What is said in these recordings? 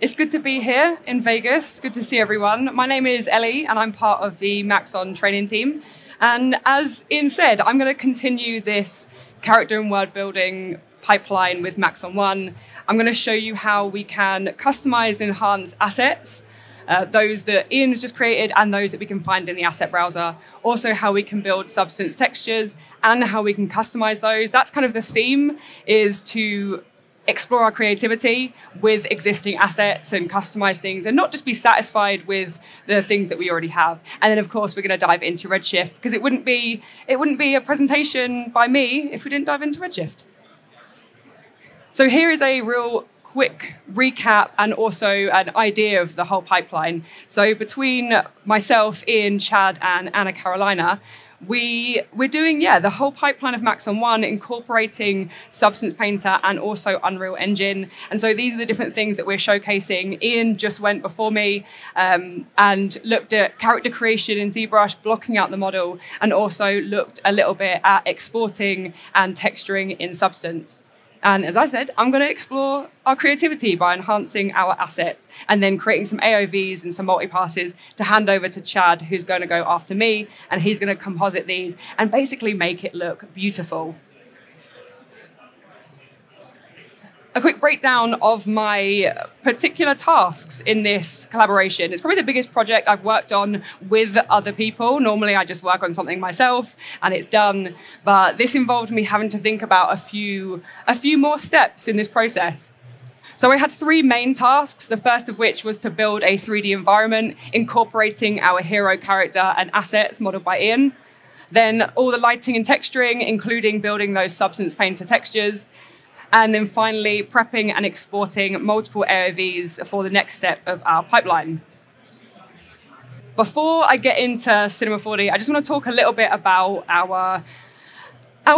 It's good to be here in Vegas. Good to see everyone. My name is Elly, and I'm part of the Maxon training team. And as Ian said, I'm going to continue this character and word building pipeline with Maxon 1. I'm going to show you how we can customize and enhance assets, those that Ian has just created and those that we can find in the asset browser. Also how we can build substance textures and how we can customize those. That's kind of the theme, is to explore our creativity with existing assets and customize things and not just be satisfied with the things that we already have. And then of course we're going to dive into Redshift, because it wouldn't be a presentation by me if we didn't dive into Redshift. So here is a real quick recap and also an idea of the whole pipeline. So between myself, Ian, Chad, and Anna Carolina, we're doing, the whole pipeline of Maxon 1, incorporating Substance Painter and also Unreal Engine. And so these are the different things that we're showcasing. Ian just went before me and looked at character creation in ZBrush, blocking out the model, and also looked a little bit at exporting and texturing in Substance. And as I said, I'm going to explore our creativity by enhancing our assets and then creating some AOVs and some multi-passes to hand over to Chad, who's going to go after me, and he's going to composite these and basically make it look beautiful. A quick breakdown of my particular tasks in this collaboration. It's probably the biggest project I've worked on with other people. Normally I just work on something myself and it's done, but this involved me having to think about a few more steps in this process. So I had three main tasks, the first of which was to build a 3D environment incorporating our hero character and assets modeled by Ian. Then all the lighting and texturing, including building those Substance Painter textures. And then finally, prepping and exporting multiple AOVs for the next step of our pipeline. Before I get into Cinema 4D, I just want to talk a little bit about our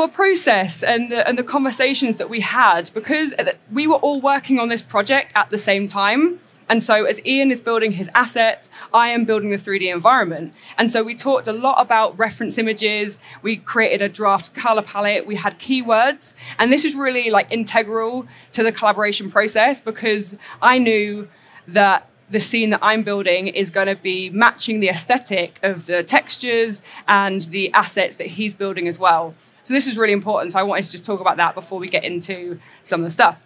process and the conversations that we had, because we were all working on this project at the same time. And so as Ian is building his assets, I am building the 3D environment. And so we talked a lot about reference images. We created a draft color palette. We had keywords. And this is really like integral to the collaboration process, because I knew that the scene that I'm building is going to be matching the aesthetic of the textures and the assets that he's building as well. So this is really important. So I wanted to just talk about that before we get into some of the stuff.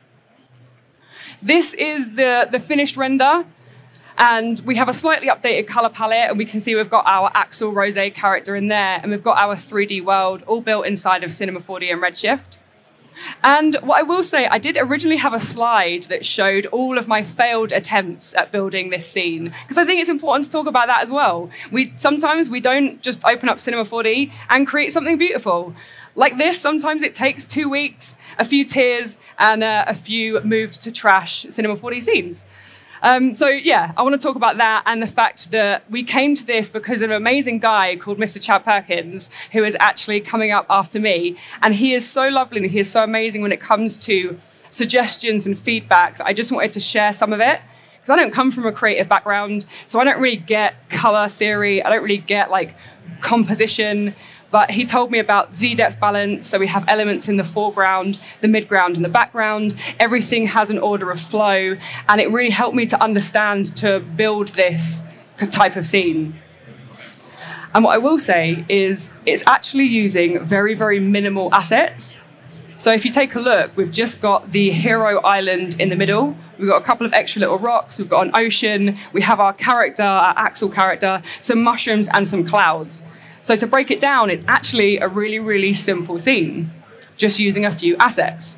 This is the finished render, and we have a slightly updated color palette, and we can see we've got our Axel Rose character in there, and we've got our 3D world all built inside of Cinema 4D and Redshift. And what I will say, I did originally have a slide that showed all of my failed attempts at building this scene, because I think it's important to talk about that as well. Sometimes we don't just open up Cinema 4D and create something beautiful. Like this, sometimes it takes 2 weeks, a few tears, and a few moved to trash Cinema 4D scenes. So yeah, I want to talk about that and the fact that we came to this because of an amazing guy called Mr. Chad Perkins, who is actually coming up after me. And he is so lovely and he is so amazing when it comes to suggestions and feedback. I just wanted to share some of it, because I don't come from a creative background, so I don't really get color theory. I don't really get like composition. But he told me about Z-depth balance. So we have elements in the foreground, the midground, and the background. Everything has an order of flow. And it really helped me to understand, to build this type of scene. And what I will say is it's actually using very, very minimal assets. So if you take a look, we've just got the hero island in the middle. We've got a couple of extra little rocks. We've got an ocean. We have our character, our Axel character, some mushrooms, and some clouds. So to break it down, it's actually a really, really simple scene, just using a few assets.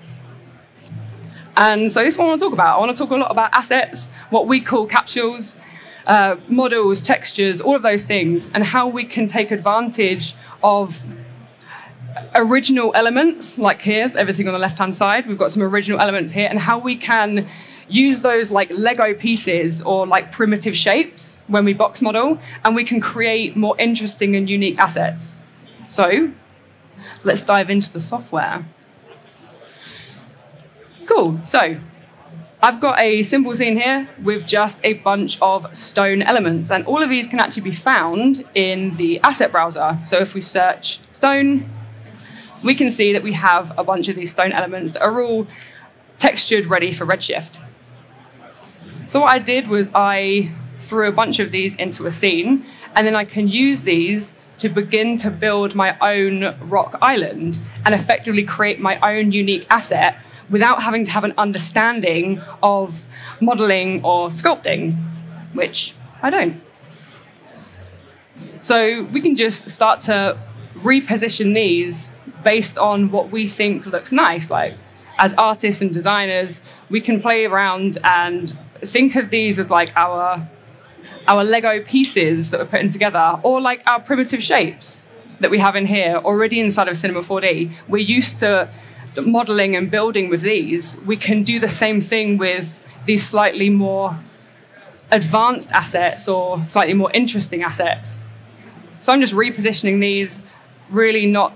And so this is what I want to talk about. I want to talk a lot about assets, what we call capsules, models, textures, all of those things, and how we can take advantage of original elements, like here, everything on the left-hand side. We've got some original elements here, and how we can use those like Lego pieces or like primitive shapes when we box model, and we can create more interesting and unique assets. So let's dive into the software. Cool, so I've got a simple scene here with just a bunch of stone elements, and all of these can actually be found in the asset browser. So if we search stone, we can see that we have a bunch of these stone elements that are all textured ready for Redshift. So what I did was I threw a bunch of these into a scene, and then I can use these to begin to build my own rock island and effectively create my own unique asset without having to have an understanding of modeling or sculpting, which I don't. So we can just start to reposition these based on what we think looks nice. Like, as artists and designers, we can play around and think of these as like our Lego pieces that we're putting together, or like our primitive shapes that we have in here already inside of Cinema 4D. We're used to modeling and building with these. We can do the same thing with these slightly more advanced assets or slightly more interesting assets. So I'm just repositioning these, really not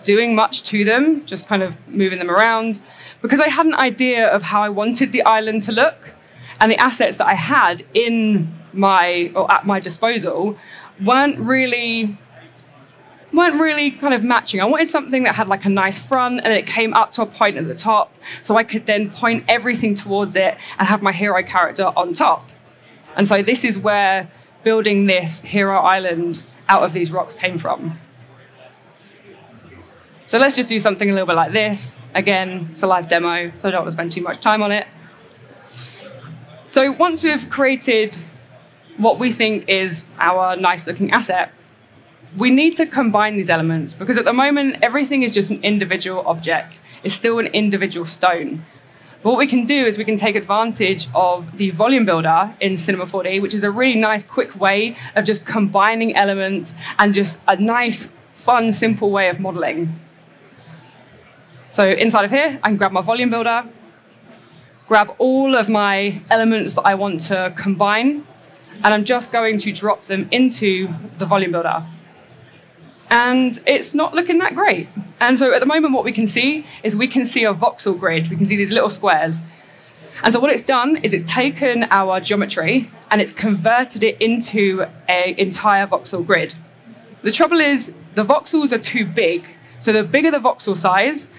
doing much to them, just kind of moving them around, because I had an idea of how I wanted the island to look, and the assets that I had at my disposal weren't really kind of matching. I wanted something that had like a nice front and it came up to a point at the top, so I could then point everything towards it and have my hero character on top. And so this is where building this hero island out of these rocks came from. So let's just do something a little bit like this. Again, it's a live demo, so I don't want to spend too much time on it. So once we've created what we think is our nice looking asset, we need to combine these elements, because at the moment, everything is just an individual object. It's still an individual stone. But what we can do is we can take advantage of the volume builder in Cinema 4D, which is a really nice, quick way of just combining elements and just a nice, fun, simple way of modeling. So inside of here, I can grab my volume builder, grab all of my elements that I want to combine, and I'm just going to drop them into the volume builder. And it's not looking that great. And so at the moment, what we can see is we can see a voxel grid. We can see these little squares. And so what it's done is it's taken our geometry and it's converted it into an entire voxel grid. The trouble is the voxels are too big. So the bigger the voxel size,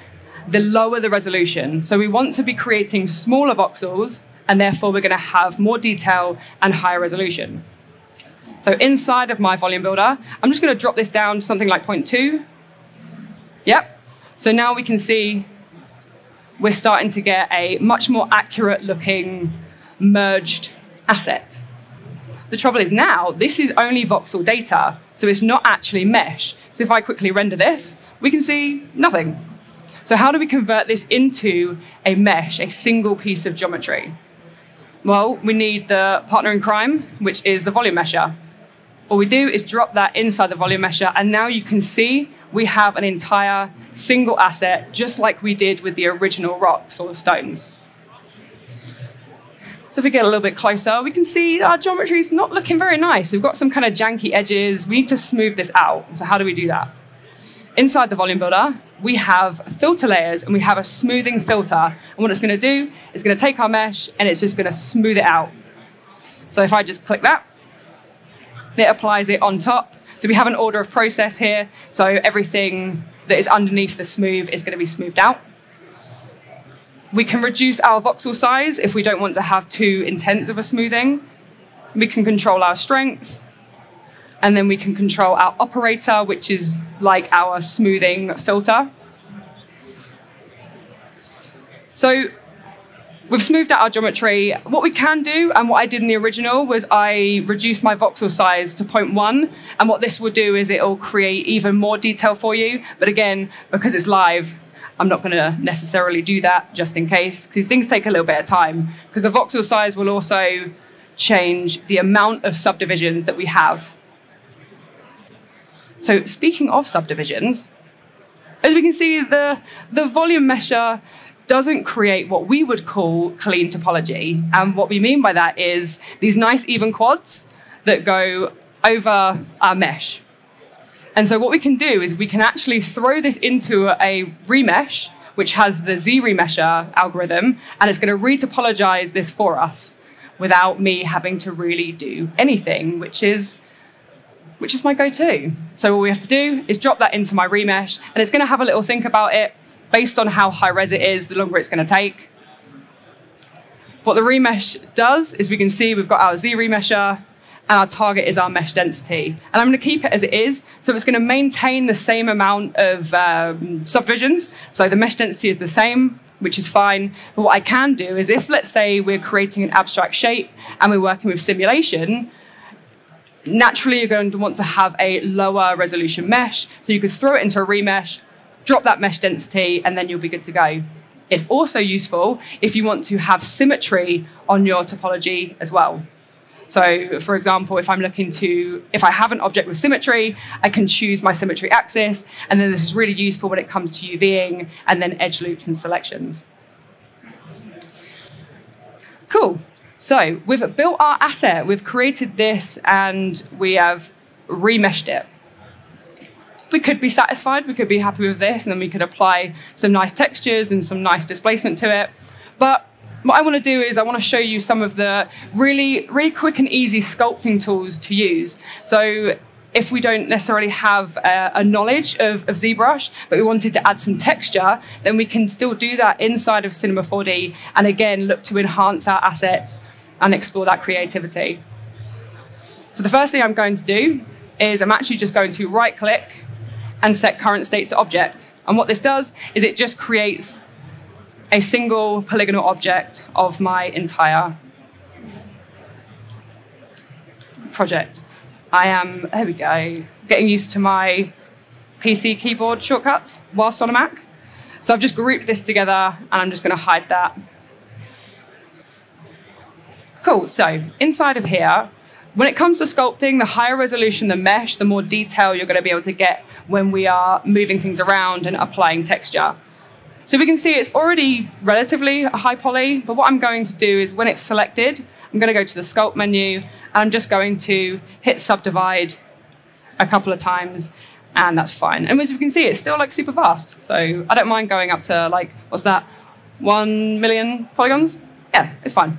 the lower the resolution. So we want to be creating smaller voxels, and therefore we're going to have more detail and higher resolution. So inside of my volume builder, I'm just going to drop this down to something like 0.2. Yep. So now we can see we're starting to get a much more accurate looking merged asset. The trouble is now, this is only voxel data, so it's not actually mesh. So if I quickly render this, we can see nothing. So how do we convert this into a mesh, a single piece of geometry? Well, we need the partner in crime, which is the volume mesher. All we do is drop that inside the volume mesher, and now you can see we have an entire single asset, just like we did with the original rocks or the stones. So if we get a little bit closer, we can see our geometry is not looking very nice. We've got some kind of janky edges. We need to smooth this out. So how do we do that? Inside the volume builder, we have filter layers and we have a smoothing filter. And what it's going to do is going to take our mesh and it's just going to smooth it out. So if I just click that, it applies it on top. So we have an order of process here. So everything that is underneath the smooth is going to be smoothed out. We can reduce our voxel size if we don't want to have too intense of a smoothing. We can control our strength. And then we can control our operator, which is like our smoothing filter. So we've smoothed out our geometry. What we can do, and what I did in the original, was I reduced my voxel size to 0.1. And what this will do is it'll create even more detail for you. But again, because it's live, I'm not going to necessarily do that just in case, because things take a little bit of time. Because the voxel size will also change the amount of subdivisions that we have. So speaking of subdivisions, as we can see, the volume mesher doesn't create what we would call clean topology. And what we mean by that is these nice even quads that go over our mesh. And so what we can do is we can actually throw this into a remesh, which has the Z-remesher algorithm, and it's going to retopologize this for us without me having to really do anything, which is my go-to. So all we have to do is drop that into my remesh, and it's going to have a little think about it based on how high res it is, the longer it's going to take. What the remesh does is we can see we've got our Z remesher, and our target is our mesh density. And I'm going to keep it as it is, so it's going to maintain the same amount of subdivisions. So the mesh density is the same, which is fine. But what I can do is if, let's say, we're creating an abstract shape and we're working with simulation, naturally you're going to want to have a lower resolution mesh. So you could throw it into a remesh, drop that mesh density, and then you'll be good to go. It's also useful if you want to have symmetry on your topology as well. So for example, if I have an object with symmetry, I can choose my symmetry axis, and then this is really useful when it comes to UVing and then edge loops and selections. Cool. So we've built our asset, we've created this, and we have remeshed it. We could be satisfied, we could be happy with this, and then we could apply some nice textures and some nice displacement to it. But what I want to do is I want to show you some of the really quick and easy sculpting tools to use. So if we don't necessarily have a knowledge of ZBrush, but we wanted to add some texture, then we can still do that inside of Cinema 4D, and again, look to enhance our assets and explore that creativity. So the first thing I'm going to do is I'm actually just going to right-click and set current state to object. And what this does is it just creates a single polygonal object of my entire project. There we go, getting used to my PC keyboard shortcuts whilst on a Mac. So I've just grouped this together, and I'm just going to hide that. Cool, so inside of here, when it comes to sculpting, the higher resolution the mesh, the more detail you're going to be able to get when we are moving things around and applying texture. So we can see it's already relatively high poly, but what I'm going to do is when it's selected, I'm going to go to the sculpt menu, and I'm just going to hit subdivide a couple of times, and that's fine. And as we can see, it's still like super fast. So I don't mind going up to like, what's that, 1 million polygons? Yeah, it's fine.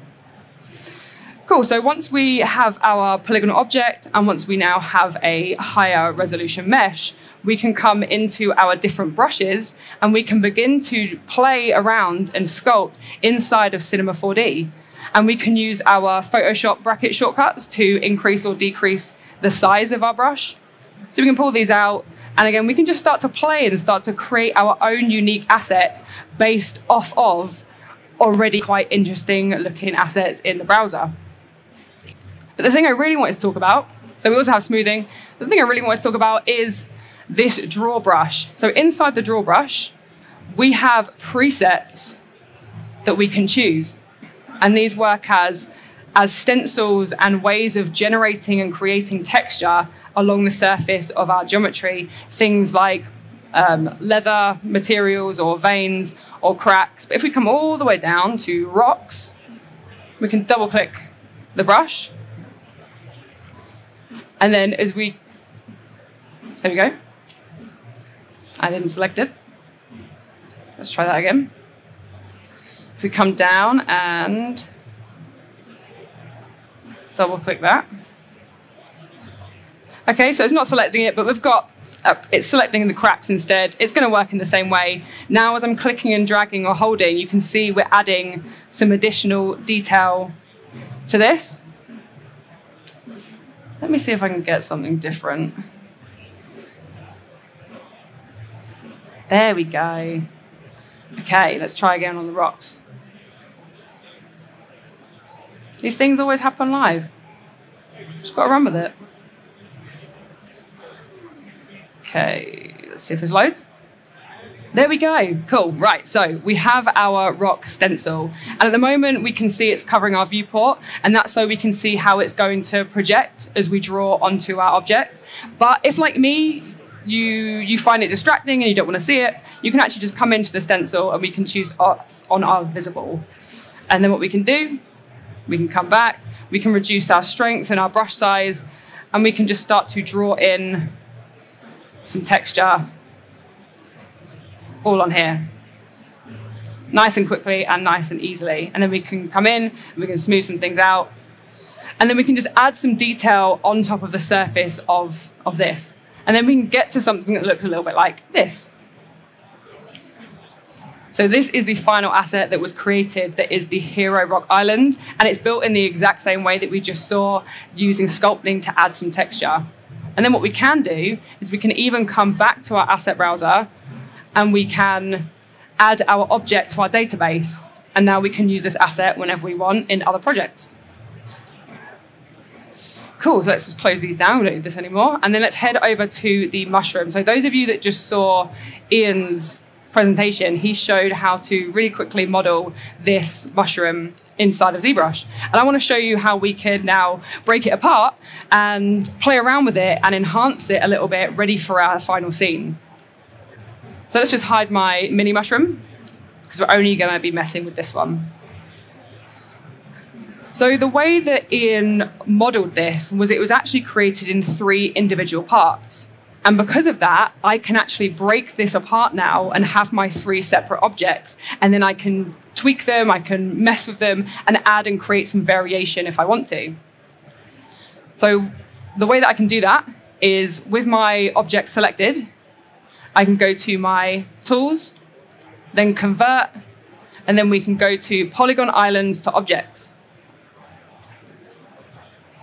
Cool, so once we have our polygonal object, and once we now have a higher resolution mesh, we can come into our different brushes, and we can begin to play around and sculpt inside of Cinema 4D. And we can use our Photoshop bracket shortcuts to increase or decrease the size of our brush. So we can pull these out, and again, we can just start to play and start to create our own unique asset based off of already quite interesting looking assets in the browser. But the thing I really wanted to talk about, so we also have smoothing, the thing I really wanted to talk about is this draw brush. So inside the draw brush, we have presets that we can choose. And these work as stencils and ways of generating and creating texture along the surface of our geometry. Things like leather materials or veins or cracks. But if we come all the way down to rocks, we can double click the brush. And then there we go. I didn't select it. Let's try that again. If we come down and double click that. Okay, so it's not selecting it, but we've got, it's selecting the cracks instead. It's going to work in the same way. Now, as I'm clicking and dragging or holding, you can see we're adding some additional detail to this. Let me see if I can get something different. There we go. Okay, let's try again on the rocks. These things always happen live. Just got to run with it. Okay, let's see if there's loads. There we go. Cool. Right. So we have our rock stencil. And at the moment, we can see it's covering our viewport. And that's so we can see how it's going to project as we draw onto our object. But if, like me, you find it distracting and you don't want to see it, you can actually just come into the stencil and we can choose off on our visible. And then what we can do, we can come back, we can reduce our strength and our brush size, and we can just start to draw in some texture all on here. Nice and quickly and nice and easily. And then we can come in, and we can smooth some things out. And then we can just add some detail on top of the surface of this. And then we can get to something that looks a little bit like this. So this is the final asset that was created, that is the Hero Rock Island, and it's built in the exact same way that we just saw, using sculpting to add some texture. And then what we can do is we can even come back to our asset browser and we can add our object to our database. And now we can use this asset whenever we want in other projects. Cool, so let's just close these down, we don't need this anymore. And then let's head over to the mushroom. So those of you that just saw Ian's presentation, he showed how to really quickly model this mushroom inside of ZBrush. And I want to show you how we can now break it apart and play around with it and enhance it a little bit, ready for our final scene. So let's just hide my mini mushroom, because we're only going to be messing with this one. So the way that Ian modeled this was, it was actually created in 3 individual parts. And because of that, I can actually break this apart now and have my 3 separate objects. And then I can tweak them, I can mess with them, and add and create some variation if I want to. So the way that I can do that is, with my object selected, I can go to my tools, then convert, and then we can go to polygon islands to objects.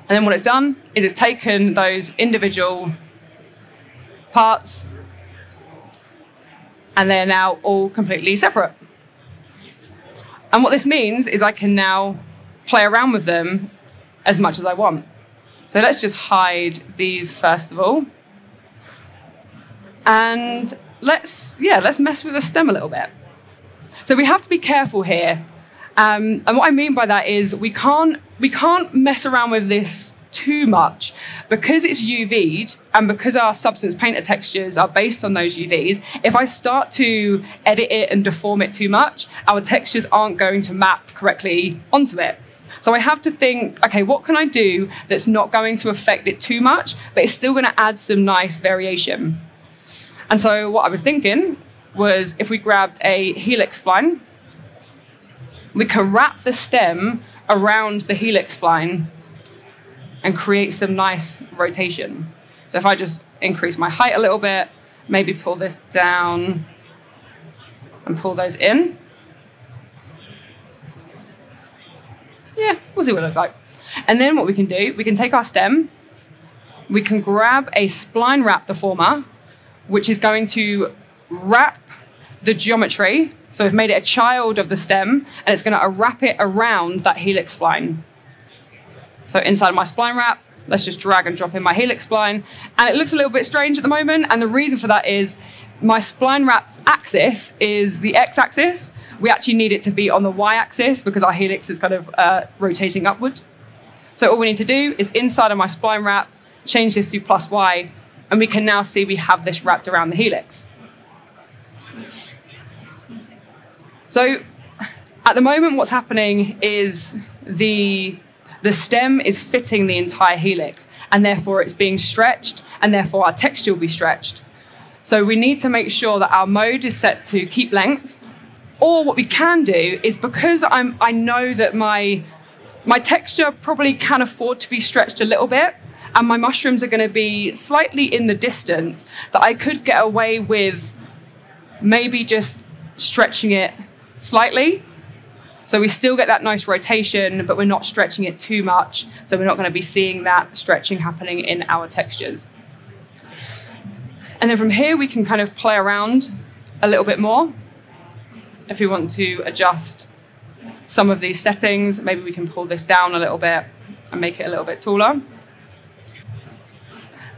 And then what it's done is it's taken those individual parts, and they're now all completely separate. And what this means is I can now play around with them as much as I want. So let's just hide these first of all. And let's mess with the stem a little bit. So we have to be careful here. And what I mean by that is we can't mess around with this too much, because it's UV'd and because our substance painter textures are based on those UVs. If I start to edit it and deform it too much, our textures aren't going to map correctly onto it. So I have to think, okay, what can I do that's not going to affect it too much, but it's still going to add some nice variation? And so what I was thinking was, if we grabbed a helix spline, we can wrap the stem around the helix spline and create some nice rotation. So if I just increase my height a little bit, maybe pull this down and pull those in. Yeah, we'll see what it looks like. And then what we can do, we can take our stem, we can grab a spline wrap deformer, which is going to wrap the geometry. So we've made it a child of the stem, and it's going to wrap it around that helix spline. So inside my spline wrap, let's just drag and drop in my helix spline. And it looks a little bit strange at the moment. And the reason for that is my spline wrap's axis is the x-axis. We actually need it to be on the y-axis because our helix is kind of rotating upward. So all we need to do is, inside of my spline wrap, change this to +y, and we can now see we have this wrapped around the helix. So at the moment, what's happening is the stem is fitting the entire helix, and therefore it's being stretched, and therefore our texture will be stretched. So we need to make sure that our mode is set to keep length. Or what we can do is, because I know that my texture probably can afford to be stretched a little bit, and my mushrooms are going to be slightly in the distance, that I could get away with maybe just stretching it slightly. So we still get that nice rotation, but we're not stretching it too much. So we're not going to be seeing that stretching happening in our textures. And then from here, we can kind of play around a little bit more. If we want to adjust some of these settings, maybe we can pull this down a little bit and make it a little bit taller.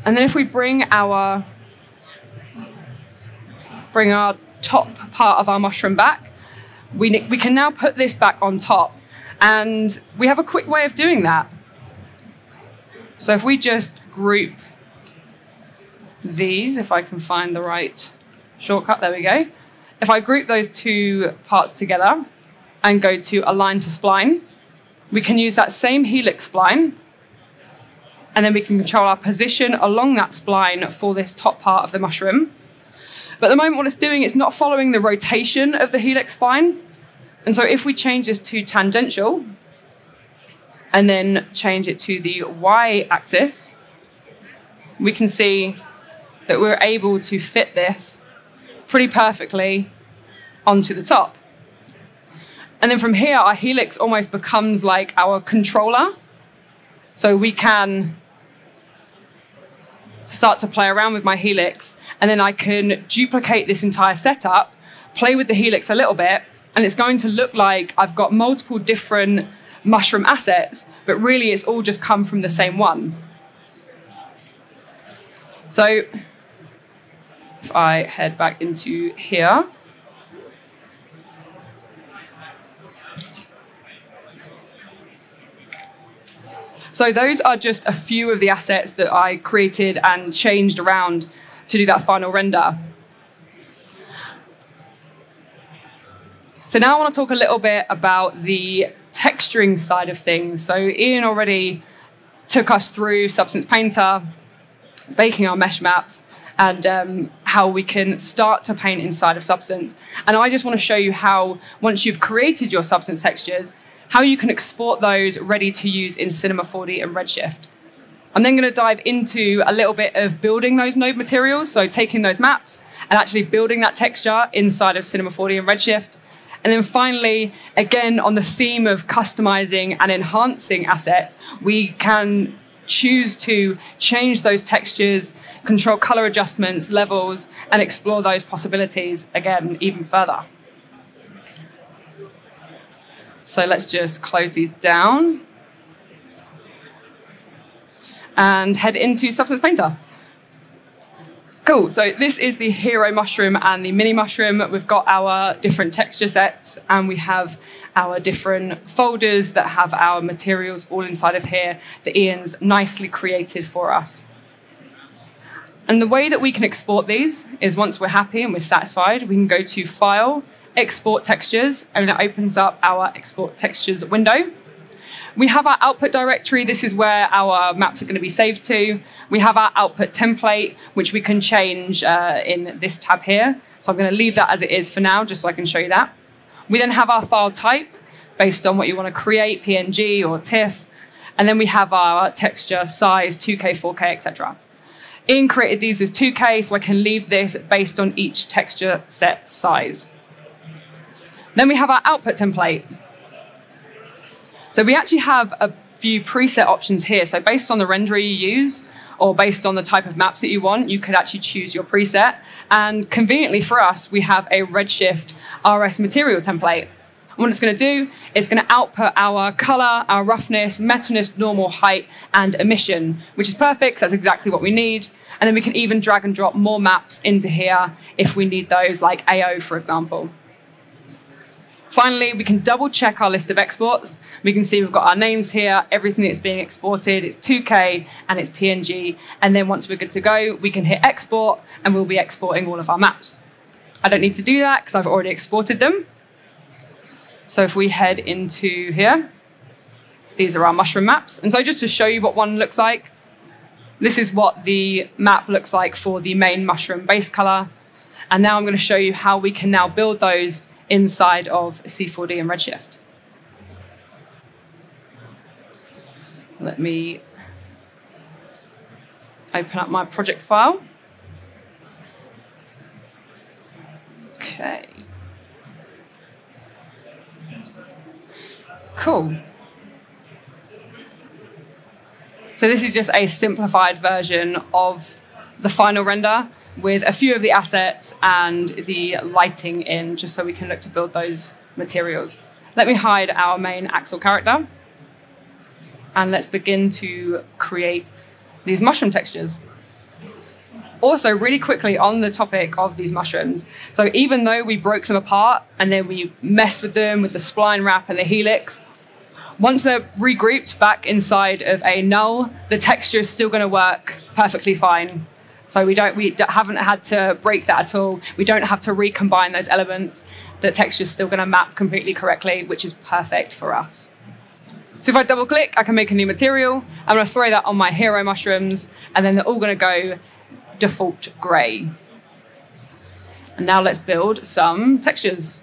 And then if we bring our top part of our mushroom back, we can now put this back on top. And we have a quick way of doing that. So if we just group these, if I can find the right shortcut, there we go. If I group those two parts together and go to Align to Spline, we can use that same helix spline, and then we can control our position along that spline for this top part of the mushroom. But at the moment, what it's doing, it's not following the rotation of the helix spine. And so if we change this to tangential and then change it to the y-axis, we can see that we're able to fit this pretty perfectly onto the top. And then from here, our helix almost becomes like our controller. So we can start to play around with my helix, and then I can duplicate this entire setup, play with the helix a little bit, and it's going to look like I've got multiple different mushroom assets, but really it's all just come from the same one. So if I head back into here, so those are just a few of the assets that I created and changed around to do that final render. So now I want to talk a little bit about the texturing side of things. So Ian already took us through Substance Painter, baking our mesh maps, and how we can start to paint inside of Substance. And I just want to show you how, once you've created your Substance textures, how you can export those ready to use in Cinema 4D and Redshift. I'm then going to dive into a little bit of building those node materials, so taking those maps and actually building that texture inside of Cinema 4D and Redshift. And then finally, again, on the theme of customizing and enhancing assets, we can choose to change those textures, control color adjustments, levels, and explore those possibilities, again, even further. So let's just close these down and head into Substance Painter. Cool, so this is the hero mushroom and the mini mushroom. We've got our different texture sets, and we have our different folders that have our materials all inside of here that Ian's nicely created for us. And the way that we can export these is, once we're happy and we're satisfied, we can go to File, Export Textures, and it opens up our Export Textures window. We have our output directory. This is where our maps are going to be saved to. We have our output template, which we can change in this tab here. So I'm going to leave that as it is for now, just so I can show you that. We then have our file type based on what you want to create, PNG or TIFF. And then we have our texture size, 2K, 4K, etc. Ian created these as 2K, so I can leave this based on each texture set size. Then we have our output template. So we actually have a few preset options here. So based on the renderer you use, or based on the type of maps that you want, you could actually choose your preset. And conveniently for us, we have a Redshift RS material template. And what it's going to do is going to output our color, our roughness, metalness, normal, height, and emission, which is perfect. So that's exactly what we need. And then we can even drag and drop more maps into here if we need those, like AO, for example. Finally, we can double check our list of exports. We can see we've got our names here, everything that's being exported, it's 2K and it's PNG. And then once we're good to go, we can hit export and we'll be exporting all of our maps. I don't need to do that because I've already exported them. So if we head into here, these are our mushroom maps. And so just to show you what one looks like, this is what the map looks like for the main mushroom base color. And now I'm going to show you how we can now build those inside of C4D and Redshift. Let me open up my project file. Okay. Cool. So this is just a simplified version of the final render with a few of the assets and the lighting in, just so we can look to build those materials. Let me hide our main Axel character. And let's begin to create these mushroom textures. Also, really quickly on the topic of these mushrooms, so even though we broke them apart and then we messed with them with the spline wrap and the helix, once they're regrouped back inside of a null, the texture is still going to work perfectly fine. So we haven't had to break that at all. We don't have to recombine those elements. The texture is still going to map completely correctly, which is perfect for us. So if I double click, I can make a new material. I'm going to throw that on my hero mushrooms, and then they're all going to go default gray. And now let's build some textures.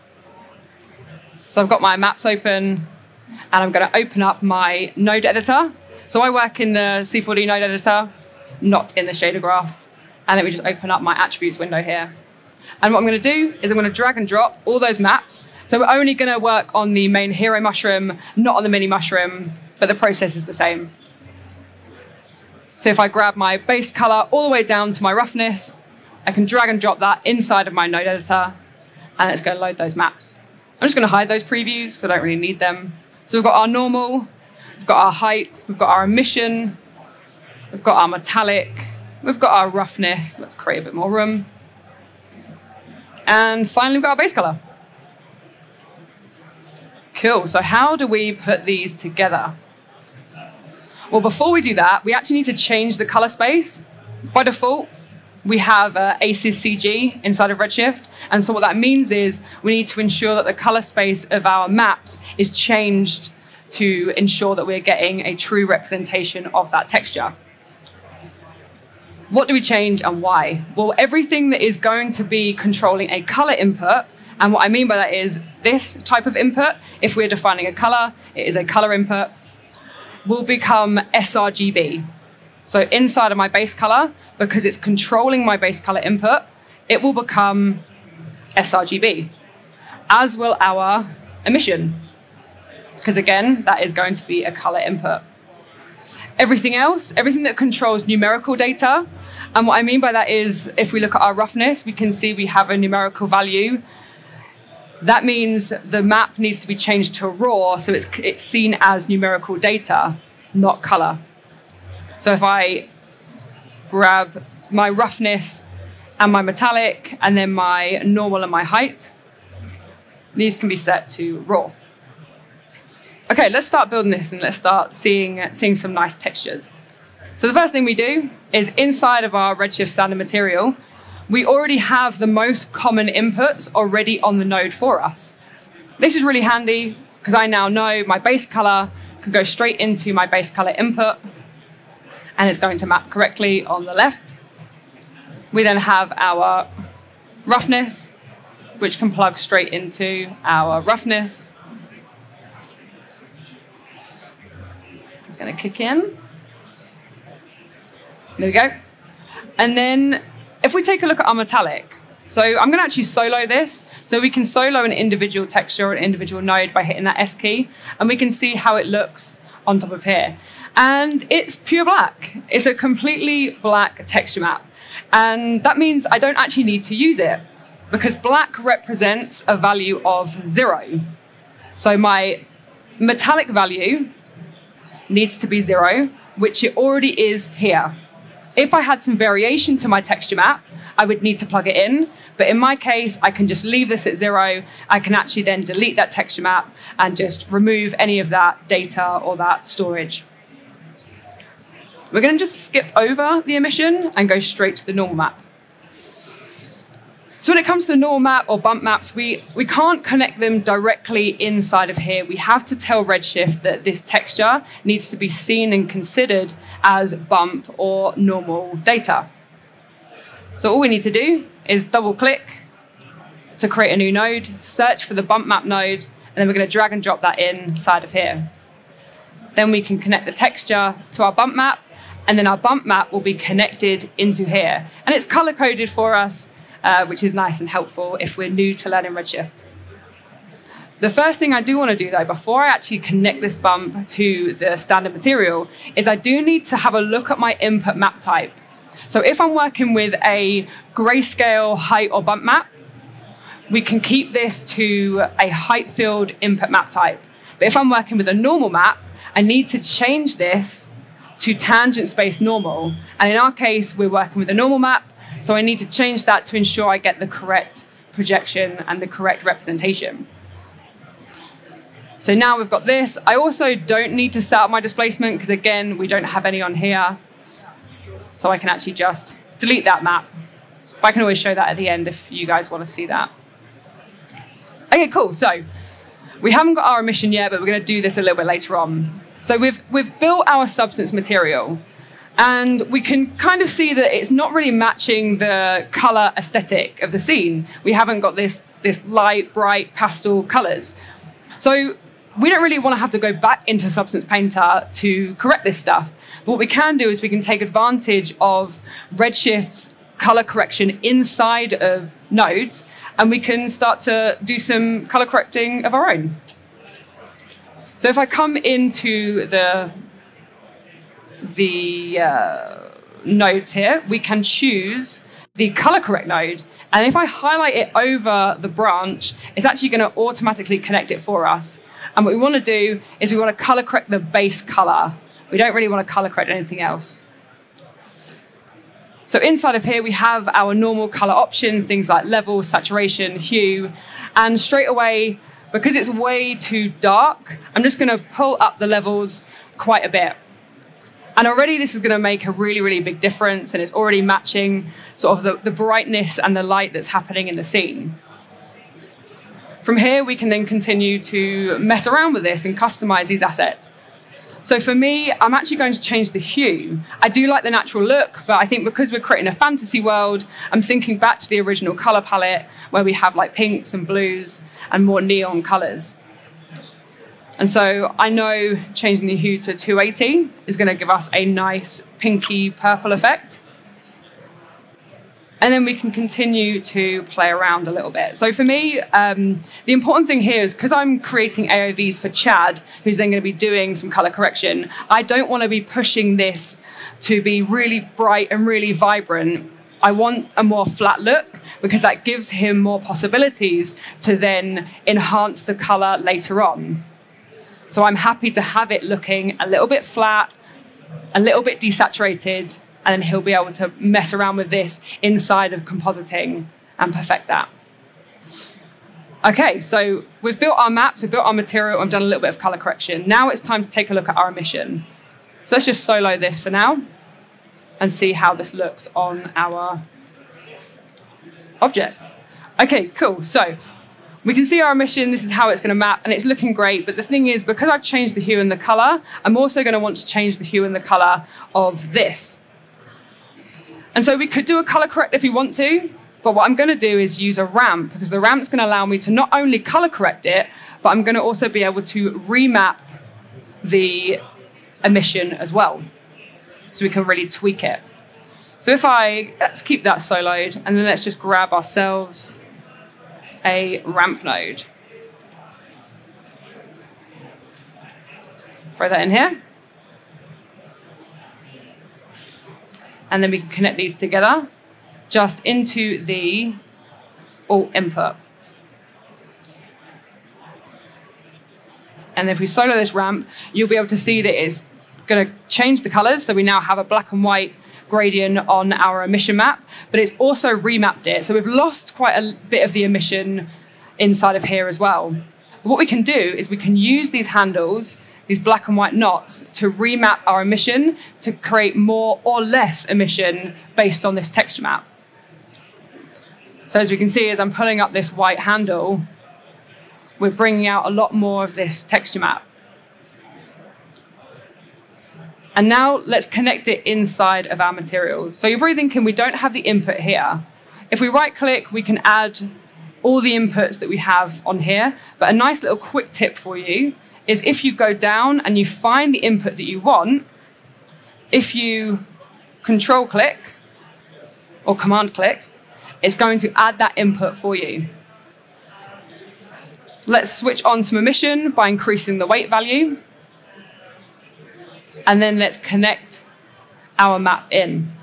So I've got my maps open, and I'm going to open up my node editor. So I work in the C4D node editor, not in the shader graph. And then we just open up my attributes window here. And what I'm going to do is I'm going to drag and drop all those maps. So we're only going to work on the main hero mushroom, not on the mini mushroom, but the process is the same. So if I grab my base color all the way down to my roughness, I can drag and drop that inside of my node editor, and it's going to load those maps. I'm just going to hide those previews because I don't really need them. So we've got our normal, we've got our height, we've got our emission, we've got our metallic, we've got our roughness. Let's create a bit more room. And finally, we've got our base color. Cool, so how do we put these together? Well, before we do that, we actually need to change the color space. By default, we have ACES CG inside of Redshift. And so what that means is we need to ensure that the color space of our maps is changed to ensure that we're getting a true representation of that texture. What do we change and why? Well, everything that is going to be controlling a color input, and what I mean by that is this type of input, if we're defining a color, it is a color input, will become sRGB. So inside of my base color, because it's controlling my base color input, it will become sRGB, as will our emission, because again, that is going to be a color input. Everything else, everything that controls numerical data, and what I mean by that is if we look at our roughness, we can see we have a numerical value. That means the map needs to be changed to raw, so it's seen as numerical data, not color. So if I grab my roughness and my metallic, and then my normal and my height, these can be set to raw. Okay, let's start building this and let's start seeing some nice textures. So the first thing we do is inside of our Redshift standard material, we already have the most common inputs already on the node for us. This is really handy because I now know my base color can go straight into my base color input and it's going to map correctly on the left. We then have our roughness, which can plug straight into our roughness. It's going to kick in. There we go. And then if we take a look at our metallic, so I'm going to actually solo this. So we can solo an individual texture or an individual node by hitting that S key, and we can see how it looks on top of here. And it's pure black. It's a completely black texture map. And that means I don't actually need to use it because black represents a value of 0. So my metallic value needs to be 0, which it already is here. If I had some variation to my texture map, I would need to plug it in. But in my case, I can just leave this at 0. I can actually then delete that texture map and just remove any of that data or that storage. We're going to just skip over the emission and go straight to the normal map. So when it comes to the normal map or bump maps, we can't connect them directly inside of here. We have to tell Redshift that this texture needs to be seen and considered as bump or normal data. So all we need to do is double click to create a new node, search for the bump map node, and then we're going to drag and drop that inside of here. Then we can connect the texture to our bump map, and then our bump map will be connected into here. And it's color coded for us, which is nice and helpful if we're new to learning Redshift. The first thing I do want to do though, before I actually connect this bump to the standard material, is I do need to have a look at my input map type. So if I'm working with a grayscale height or bump map, we can keep this to a height filled input map type. But if I'm working with a normal map, I need to change this to tangent space normal. And in our case, we're working with a normal map, so I need to change that to ensure I get the correct projection and the correct representation. So now we've got this. I also don't need to set up my displacement because again, we don't have any on here. So I can actually just delete that map. But I can always show that at the end if you guys want to see that. Okay, cool. So we haven't got our emission yet, but we're going to do this a little bit later on. So we've built our substance material, and we can kind of see that it's not really matching the color aesthetic of the scene. We haven't got this light, bright pastel colors. So we don't really want to have to go back into Substance Painter to correct this stuff. But what we can do is we can take advantage of Redshift's color correction inside of nodes, and we can start to do some color correcting of our own. So if I come into the nodes here, we can choose the color correct node. And if I highlight it over the branch, it's actually going to automatically connect it for us. And what we want to do is we want to color correct the base color. We don't really want to color correct anything else. So inside of here, we have our normal color options, things like level, saturation, hue. And straight away, because it's way too dark, I'm just going to pull up the levels quite a bit. And already this is going to make a really, really big difference, and it's already matching sort of the brightness and the light that's happening in the scene. From here, we can then continue to mess around with this and customize these assets. So for me, I'm actually going to change the hue. I do like the natural look, but I think because we're creating a fantasy world, I'm thinking back to the original color palette where we have like pinks and blues and more neon colors. And so I know changing the hue to 280 is going to give us a nice pinky purple effect. And then we can continue to play around a little bit. So for me, the important thing here is because I'm creating AOVs for Chad, who's then going to be doing some color correction, I don't want to be pushing this to be really bright and really vibrant. I want a more flat look because that gives him more possibilities to then enhance the color later on. So I'm happy to have it looking a little bit flat, a little bit desaturated, and then he'll be able to mess around with this inside of compositing and perfect that. Okay, so we've built our maps, we've built our material, and done a little bit of color correction. Now it's time to take a look at our emission. So let's just solo this for now and see how this looks on our object. Okay, cool. So we can see our emission, this is how it's going to map, and it's looking great. But the thing is, because I've changed the hue and the color, I'm also going to want to change the hue and the color of this. And so we could do a color correct if we want to, but what I'm going to do is use a ramp, because the ramp's going to allow me to not only color correct it, but I'm going to also be able to remap the emission as well. So we can really tweak it. So let's keep that soloed, and then let's just grab ourselves a ramp node. Throw that in here. And then we can connect these together just into the alt input. And if we solo this ramp, you'll be able to see that it's going to change the colors. So we now have a black and white gradient on our emission map, but it's also remapped it. So we've lost quite a bit of the emission inside of here as well. But what we can do is we can use these handles, these black and white knots, to remap our emission to create more or less emission based on this texture map. So as we can see, as I'm pulling up this white handle, we're bringing out a lot more of this texture map. And now let's connect it inside of our material. So you're probably thinking we don't have the input here. If we right click, we can add all the inputs that we have on here. But a nice little quick tip for you is if you go down and you find the input that you want, if you control click or command click, it's going to add that input for you. Let's switch on some emission by increasing the weight value. And then let's connect our map in.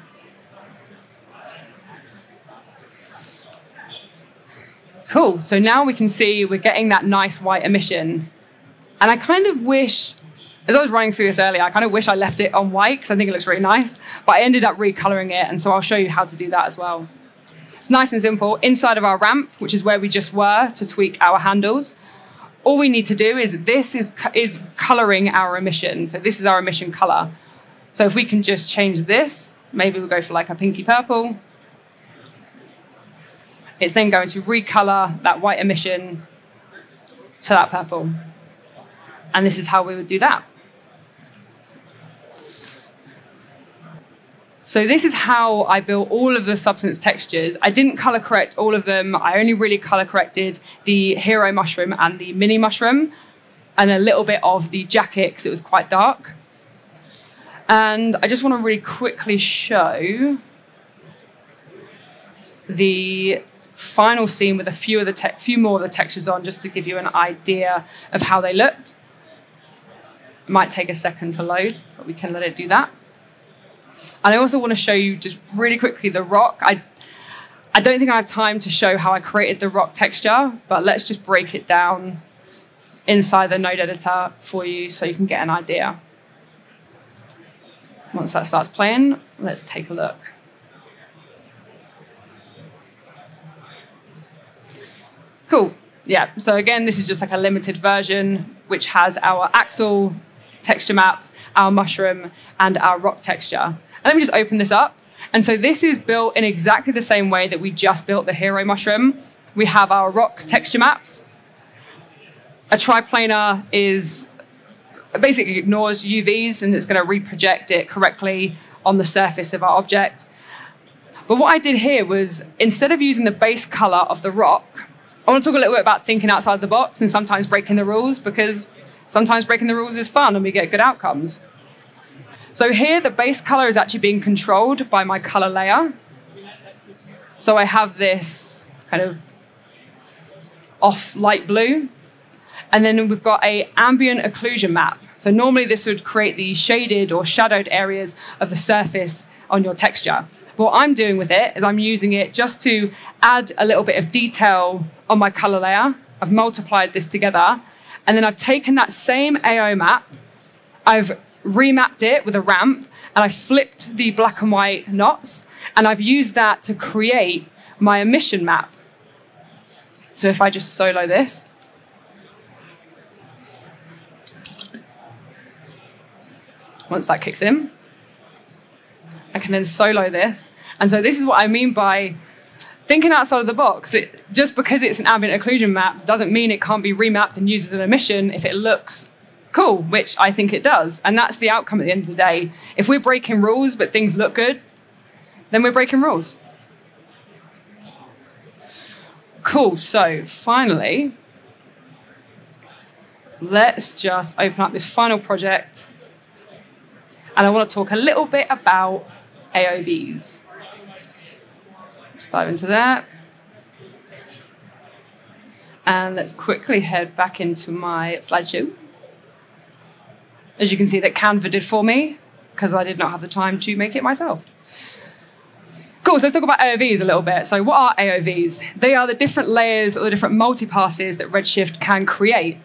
Cool, so now we can see we're getting that nice white emission. And I kind of wish, as I was running through this earlier, I kind of wish I left it on white because I think it looks really nice, but I ended up recoloring it, and so I'll show you how to do that as well. It's nice and simple. Inside of our ramp, which is where we just were to tweak our handles, all we need to do is this is coloring our emission. So this is our emission color. So if we can just change this, maybe we'll go for like a pinky purple. It's then going to recolor that white emission to that purple. And this is how we would do that. So this is how I built all of the substance textures. I didn't color correct all of them. I only really color corrected the hero mushroom and the mini mushroom and a little bit of the jacket because it was quite dark. And I just want to really quickly show the final scene with a few more of the textures on, just to give you an idea of how they looked. It might take a second to load, but we can let it do that. And I also want to show you just really quickly the rock. I don't think I have time to show how I created the rock texture, but let's just break it down inside the node editor for you so you can get an idea. Once that starts playing, let's take a look. Cool. Yeah, so again, this is just like a limited version, which has our axle texture maps, our mushroom, and our rock texture. And let me just open this up. And so this is built in exactly the same way that we just built the hero mushroom. We have our rock texture maps. A triplanar basically ignores UVs, and it's going to reproject it correctly on the surface of our object. But what I did here was, instead of using the base color of the rock, I want to talk a little bit about thinking outside the box and sometimes breaking the rules, because sometimes breaking the rules is fun and we get good outcomes. So here, the base color is actually being controlled by my color layer. So I have this kind of off light blue. And then we've got an ambient occlusion map. So normally this would create the shaded or shadowed areas of the surface on your texture. But what I'm doing with it is I'm using it just to add a little bit of detail on my color layer. I've multiplied this together. And then I've taken that same AO map, I've remapped it with a ramp, and I flipped the black and white knots, and I've used that to create my emission map. So if I just solo this, once that kicks in, I can then solo this. And so this is what I mean by thinking outside of the box. Just because it's an ambient occlusion map doesn't mean it can't be remapped and used as an emission if it looks cool, which I think it does. And that's the outcome at the end of the day. If we're breaking rules but things look good, then we're breaking rules. Cool, so finally, let's just open up this final project. And I want to talk a little bit about AOVs. Let's dive into that. And let's quickly head back into my slideshow. As you can see, that Canva did for me, because I did not have the time to make it myself. Cool, so let's talk about AOVs a little bit. So what are AOVs? They are the different layers or the different multi-passes that Redshift can create.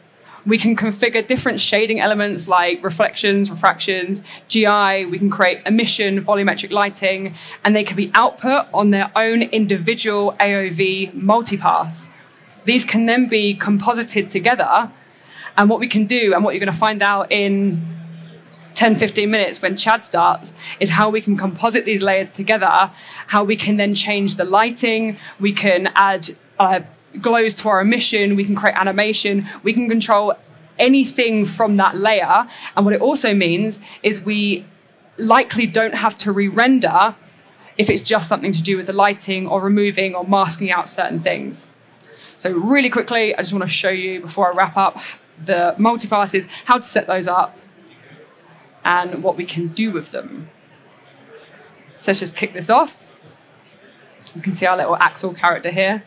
We can configure different shading elements like reflections, refractions, GI. We can create emission, volumetric lighting, and they can be output on their own individual AOV multipass. These can then be composited together. And what we can do, and what you're going to find out in 10, 15 minutes when Chad starts, is how we can composite these layers together, how we can then change the lighting, we can add glows to our emission, we can create animation, we can control anything from that layer. And what it also means is we likely don't have to re-render if it's just something to do with the lighting or removing or masking out certain things. So really quickly, I just want to show you before I wrap up the multipasses, how to set those up and what we can do with them. So let's just kick this off. You can see our little Axel character here.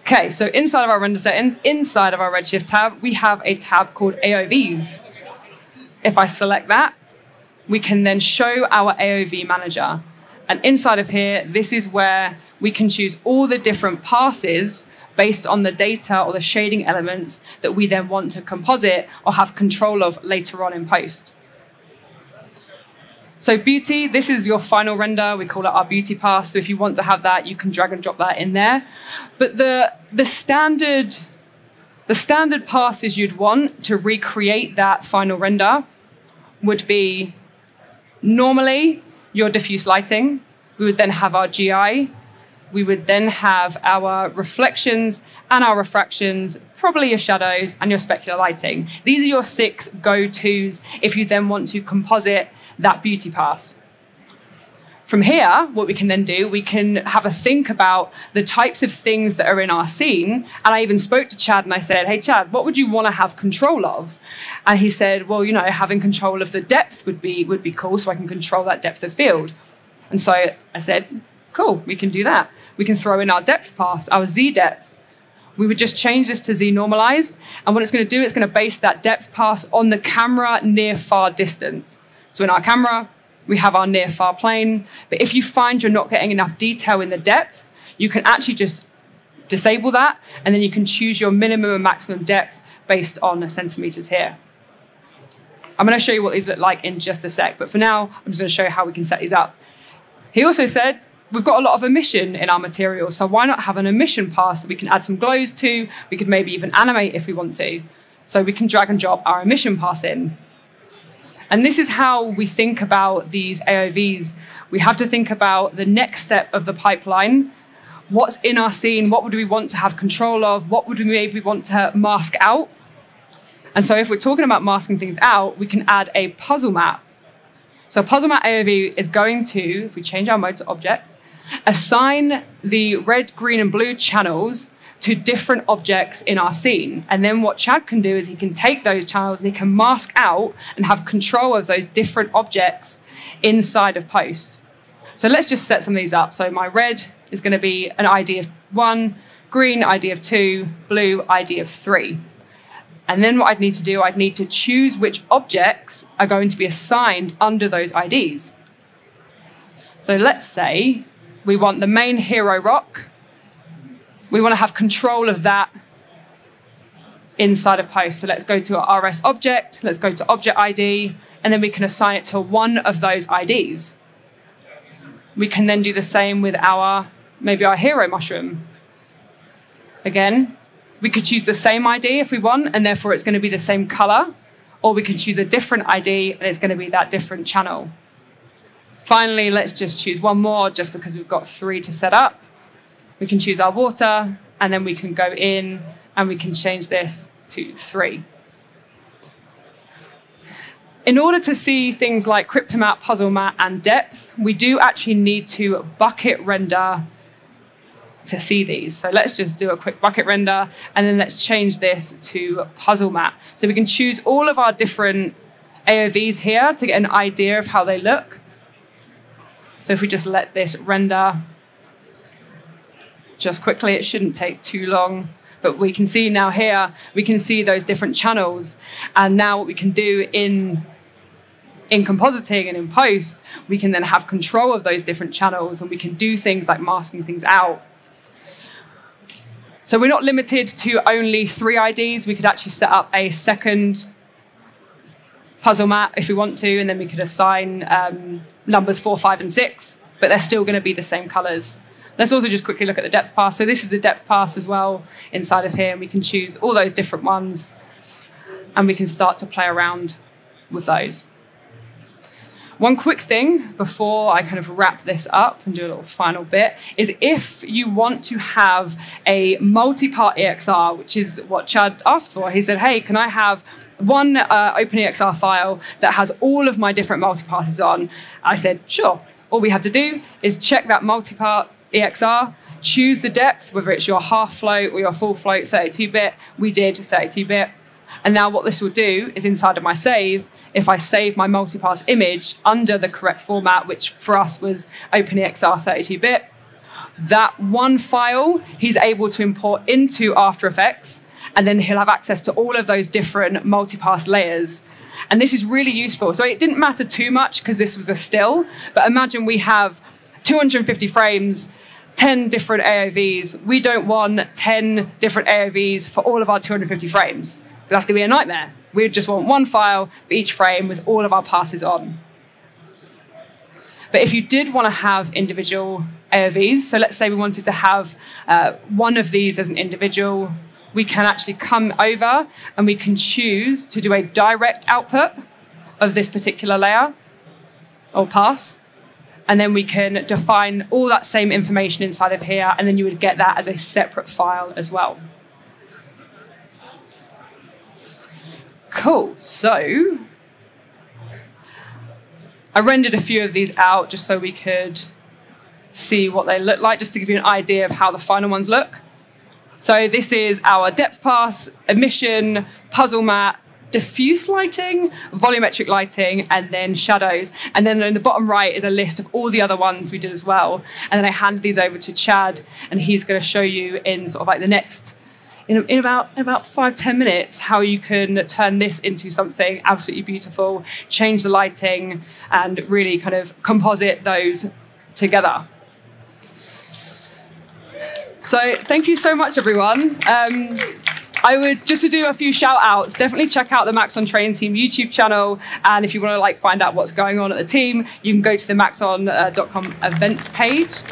Okay, so inside of our render settings, inside of our Redshift tab, we have a tab called AOVs. If I select that, we can then show our AOV manager. And inside of here, this is where we can choose all the different passes based on the data or the shading elements that we then want to composite or have control of later on in post. So beauty, this is your final render. We call it our beauty pass. So if you want to have that, you can drag and drop that in there. But the standard passes you'd want to recreate that final render would be normally your diffuse lighting. We would then have our GI. We would then have our reflections and our refractions, probably your shadows and your specular lighting. These are your 6 go-tos if you then want to composite that beauty pass. From here, what we can then do, we can have a think about the types of things that are in our scene. And I even spoke to Chad and I said, hey, Chad, what would you want to have control of? And he said, well, you know, having control of the depth would be cool, so I can control that depth of field. And so I said, Cool, we can do that. We can throw in our depth pass, our Z depth. We would just change this to Z normalized. And what it's going to do, it's going to base that depth pass on the camera near far distance. So in our camera, we have our near far plane. But if you find you're not getting enough detail in the depth, you can actually just disable that. And then you can choose your minimum and maximum depth based on the centimeters here. I'm going to show you what these look like in just a sec. But for now, I'm just going to show you how we can set these up. He also said, we've got a lot of emission in our material, so why not have an emission pass that we can add some glows to? We could maybe even animate if we want to. So we can drag and drop our emission pass in. And this is how we think about these AOVs. We have to think about the next step of the pipeline. What's in our scene? What would we want to have control of? What would we maybe want to mask out? And so if we're talking about masking things out, we can add a puzzle map. So a puzzle map AOV is going to, if we change our mode to object, assign the red, green, and blue channels to different objects in our scene. And then what Chad can do is he can take those channels and he can mask out and have control of those different objects inside of post. So let's just set some of these up. So my red is going to be an ID of 1, green ID of 2, blue ID of 3. And then what I'd need to do, I'd need to choose which objects are going to be assigned under those IDs. So let's say we want the main hero rock. We want to have control of that inside of post. So let's go to our RS object. Let's go to object ID, and then we can assign it to one of those IDs. We can then do the same with maybe our hero mushroom. Again, we could choose the same ID if we want, and therefore it's going to be the same color, or we can choose a different ID and it's going to be that different channel. Finally, let's just choose one more just because we've got 3 to set up. We can choose our water, and then we can go in and we can change this to 3. In order to see things like Cryptomap, Puzzle Map, and Depth, we do actually need to bucket render to see these. So let's just do a quick bucket render, and then let's change this to Puzzle Map. So we can choose all of our different AOVs here to get an idea of how they look. So if we just let this render just quickly, it shouldn't take too long. But we can see now here, we can see those different channels. And now what we can do in compositing and in post, we can then have control of those different channels, and we can do things like masking things out. So we're not limited to only 3 IDs. We could actually set up a second puzzle map if we want to, and then we could assign numbers 4, 5, and 6, but they're still going to be the same colors. Let's also just quickly look at the depth pass. So this is the depth pass as well inside of here, and we can choose all those different ones, and we can start to play around with those. One quick thing before I kind of wrap this up and do a little final bit is if you want to have a multi-part EXR, which is what Chad asked for. He said, hey, can I have one OpenEXR file that has all of my different multi-passes on? I said, sure. All we have to do is check that multi-part EXR, choose the depth, whether it's your half float or your full float 32-bit. We did 32-bit. And now what this will do is inside of my save, if I save my multipass image under the correct format, which for us was OpenEXR 32-bit, that one file he's able to import into After Effects, and then he'll have access to all of those different multipass layers. And this is really useful. So it didn't matter too much because this was a still, but imagine we have 250 frames, 10 different AOVs. We don't want 10 different AOVs for all of our 250 frames. That's going to be a nightmare. We just want one file for each frame with all of our passes on. But if you did want to have individual AOVs, so let's say we wanted to have one of these as an individual, we can actually come over and we can choose to do a direct output of this particular layer or pass. And then we can define all that same information inside of here, and then you would get that as a separate file as well. Cool, so I rendered a few of these out just so we could see what they look like, just to give you an idea of how the final ones look. So this is our depth pass, emission, puzzle map, diffuse lighting, volumetric lighting, and then shadows. And then in the bottom right is a list of all the other ones we did as well. And then I handed these over to Chad, and he's going to show you in sort of like the next, in about 5-10 minutes, how you can turn this into something absolutely beautiful, change the lighting, and really kind of composite those together. So thank you so much, everyone. I would, just to do a few shout outs, definitely check out the Maxon Train Team YouTube channel. And if you want to like find out what's going on at the team, you can go to the maxon.com events page.